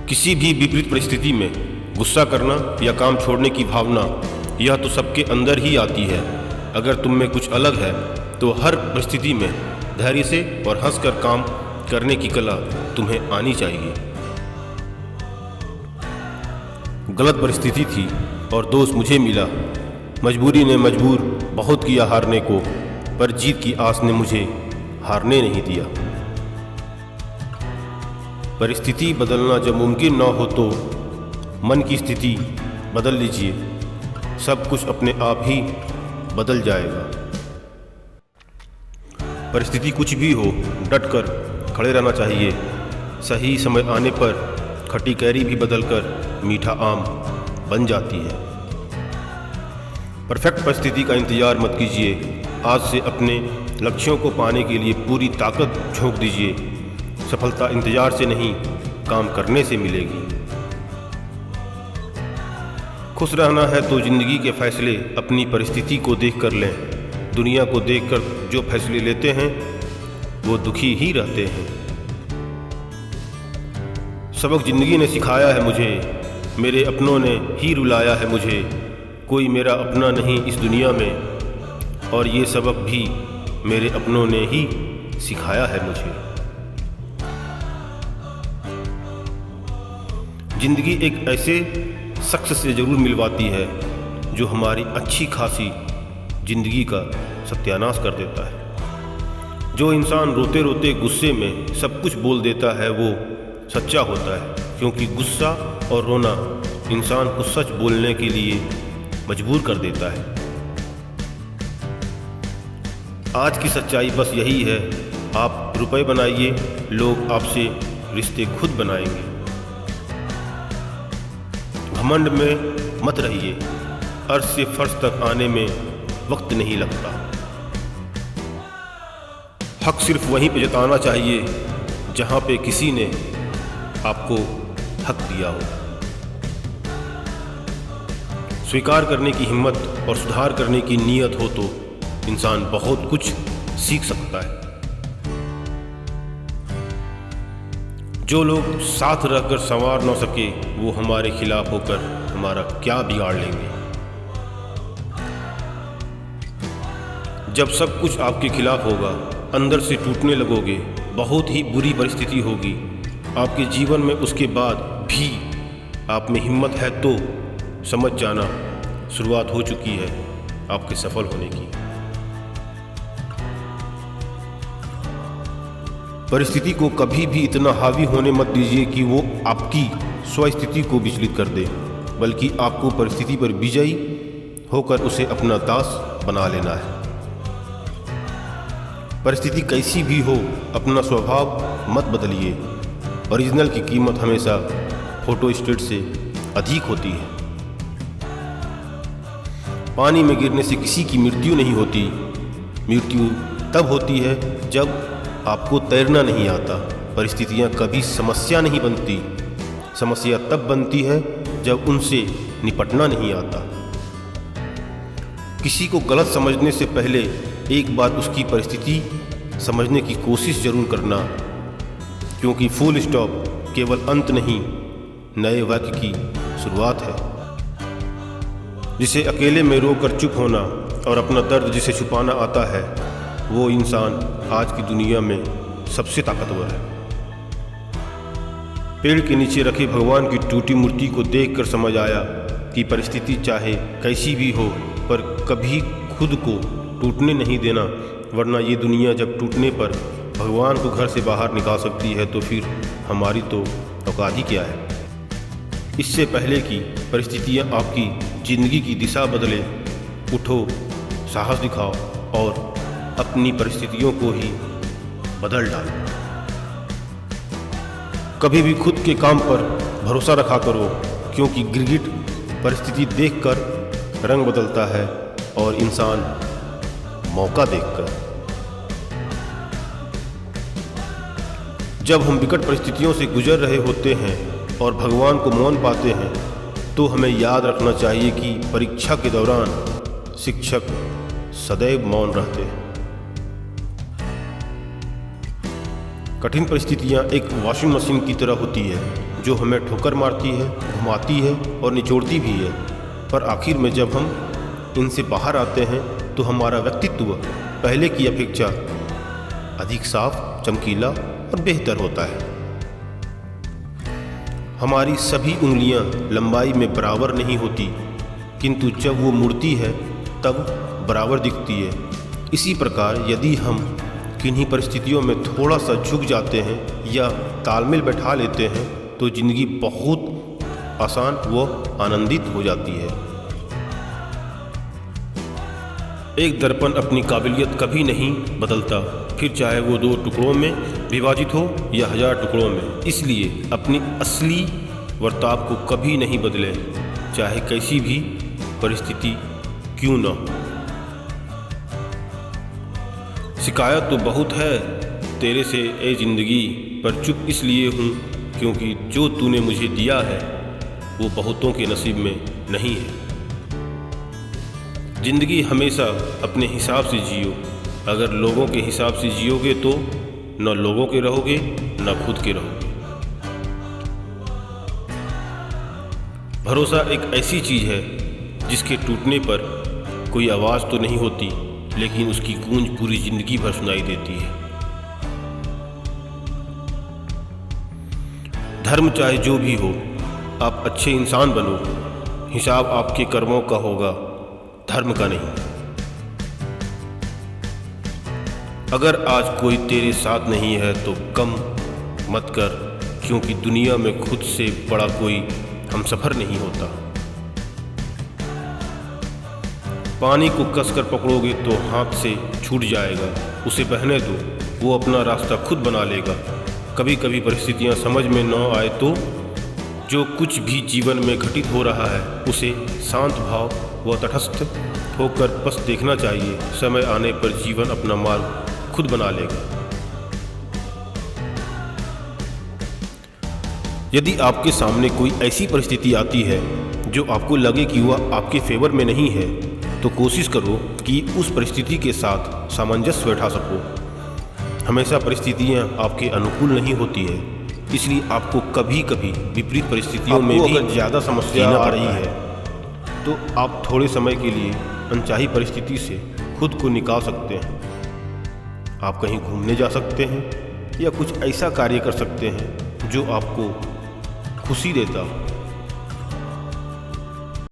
किसी भी विपरीत परिस्थिति में गुस्सा करना या काम छोड़ने की भावना, यह तो सबके अंदर ही आती है। अगर तुम में कुछ अलग है तो हर परिस्थिति में धैर्य से और हंसकर काम करने की कला तुम्हें आनी चाहिए। गलत परिस्थिति थी और दोस्त मुझे मिला। मजबूरी ने मजबूर बहुत किया हारने को, पर जीत की आस ने मुझे हारने नहीं दिया। परिस्थिति बदलना जब मुमकिन न हो तो मन की स्थिति बदल लीजिए, सब कुछ अपने आप ही बदल जाएगा। परिस्थिति कुछ भी हो, डटकर खड़े रहना चाहिए। सही समय आने पर खट्टी कैरी भी बदलकर मीठा आम बन जाती है। परफेक्ट परिस्थिति का इंतजार मत कीजिए। आज से अपने लक्ष्यों को पाने के लिए पूरी ताकत झोंक दीजिए। सफलता इंतजार से नहीं, काम करने से मिलेगी। खुश रहना है तो जिंदगी के फैसले अपनी परिस्थिति को देखकर लें। दुनिया को देखकर जो फैसले लेते हैं वो दुखी ही रहते हैं। सबक जिंदगी ने सिखाया है मुझे, मेरे अपनों ने ही रुलाया है मुझे। कोई मेरा अपना नहीं इस दुनिया में, और ये सबक भी मेरे अपनों ने ही सिखाया है मुझे। जिंदगी एक ऐसे शख्स से जरूर मिलवाती है जो हमारी अच्छी खासी जिंदगी का सत्यानाश कर देता है। जो इंसान रोते रोते गुस्से में सब कुछ बोल देता है वो सच्चा होता है, क्योंकि गुस्सा और रोना इंसान को सच बोलने के लिए मजबूर कर देता है। आज की सच्चाई बस यही है, आप रुपए बनाइए, लोग आपसे रिश्ते खुद बनाएंगे। घमंड में मत रहिए, अर्श से फर्श तक आने में वक्त नहीं लगता। हक सिर्फ वहीं पे जताना चाहिए जहां पे किसी ने आपको हक दिया हो। स्वीकार करने की हिम्मत और सुधार करने की नीयत हो तो इंसान बहुत कुछ सीख सकता है। जो लोग साथ रहकर संवार न सके वो हमारे खिलाफ होकर हमारा क्या बिगाड़ लेंगे। जब सब कुछ आपके खिलाफ होगा, अंदर से टूटने लगोगे, बहुत ही बुरी परिस्थिति होगी आपके जीवन में। उसके बाद भी आप में हिम्मत है तो समझ जाना शुरुआत हो चुकी है आपके सफल होने की। परिस्थिति को कभी भी इतना हावी होने मत दीजिए कि वो आपकी स्वस्थिति को विचलित कर दे, बल्कि आपको परिस्थिति पर विजयी होकर उसे अपना दास बना लेना है। परिस्थिति कैसी भी हो, अपना स्वभाव मत बदलिए। ओरिजिनल की कीमत हमेशा फोटो स्टेट से अधिक होती है। पानी में गिरने से किसी की मृत्यु नहीं होती। मृत्यु तब होती है जब आपको तैरना नहीं आता। परिस्थितियाँ कभी समस्या नहीं बनती, समस्या तब बनती है जब उनसे निपटना नहीं आता। किसी को गलत समझने से पहले एक बार उसकी परिस्थिति समझने की कोशिश जरूर करना, क्योंकि फुल स्टॉप केवल अंत नहीं, नए वाक्य की शुरुआत है। जिसे अकेले में रोकर चुप होना और अपना दर्द जिसे छुपाना आता है, वो इंसान आज की दुनिया में सबसे ताकतवर है। पेड़ के नीचे रखे भगवान की टूटी मूर्ति को देखकर समझ आया कि परिस्थिति चाहे कैसी भी हो, पर कभी खुद को टूटने नहीं देना, वरना ये दुनिया जब टूटने पर भगवान को घर से बाहर निकाल सकती है तो फिर हमारी तो औकात ही क्या है। इससे पहले कि परिस्थितियाँ आपकी जिंदगी की दिशा बदले, उठो, साहस दिखाओ और अपनी परिस्थितियों को ही बदल डालो। कभी भी खुद के काम पर भरोसा रखा करो, क्योंकि गिरगिट परिस्थिति देखकर रंग बदलता है और इंसान मौका देखकर। जब हम विकट परिस्थितियों से गुजर रहे होते हैं और भगवान को मौन पाते हैं, तो हमें याद रखना चाहिए कि परीक्षा के दौरान शिक्षक सदैव मौन रहते हैं। कठिन परिस्थितियां एक वॉशिंग मशीन की तरह होती है। जो हमें ठोकर मारती है, घुमाती है और निचोड़ती भी है, पर आखिर में जब हम इनसे बाहर आते हैं तो हमारा व्यक्तित्व पहले की अपेक्षा अधिक साफ, चमकीला और बेहतर होता है। हमारी सभी उंगलियां लंबाई में बराबर नहीं होती, किंतु जब वो मुड़ती है तब बराबर दिखती है। इसी प्रकार यदि हम किन्हीं परिस्थितियों में थोड़ा सा झुक जाते हैं या तालमेल बैठा लेते हैं तो जिंदगी बहुत आसान व आनंदित हो जाती है। एक दर्पण अपनी काबिलियत कभी नहीं बदलता, फिर चाहे वो 2 टुकड़ों में विभाजित हो या 1000 टुकड़ों में। इसलिए अपनी असली वर्ताव को कभी नहीं बदलें, चाहे कैसी भी परिस्थिति क्यों न हो। शिकायत तो बहुत है तेरे से ए जिंदगी, पर चुप इसलिए हूँ क्योंकि जो तूने मुझे दिया है वो बहुतों के नसीब में नहीं है। जिंदगी हमेशा अपने हिसाब से जियो। अगर लोगों के हिसाब से जियोगे तो न लोगों के रहोगे न खुद के रहोगे। भरोसा एक ऐसी चीज है जिसके टूटने पर कोई आवाज़ तो नहीं होती, लेकिन उसकी गूंज पूरी जिंदगी भर सुनाई देती है। धर्म चाहे जो भी हो, आप अच्छे इंसान बनो। हिसाब आपके कर्मों का होगा, धर्म का नहीं। अगर आज कोई तेरे साथ नहीं है तो गम मत कर, क्योंकि दुनिया में खुद से बड़ा कोई हमसफर नहीं होता। पानी को कसकर पकड़ोगे तो हाथ से छूट जाएगा, उसे बहने दो, वो अपना रास्ता खुद बना लेगा। कभी कभी परिस्थितियां समझ में न आए तो जो कुछ भी जीवन में घटित हो रहा है उसे शांत भाव व तटस्थ होकर बस देखना चाहिए। समय आने पर जीवन अपना मार्ग खुद बना लेगा। यदि आपके सामने कोई ऐसी परिस्थिति आती है जो आपको लगे कि वह आपके फेवर में नहीं है, तो कोशिश करो कि उस परिस्थिति के साथ सामंजस्य बैठा सको। हमेशा परिस्थितियां आपके अनुकूल नहीं होती है, इसलिए आपको कभी कभी विपरीत परिस्थितियों में भी अगर ज़्यादा समस्या आ रही है तो आप थोड़े समय के लिए अनचाही परिस्थिति से खुद को निकाल सकते हैं। आप कहीं घूमने जा सकते हैं या कुछ ऐसा कार्य कर सकते हैं जो आपको खुशी देता हो।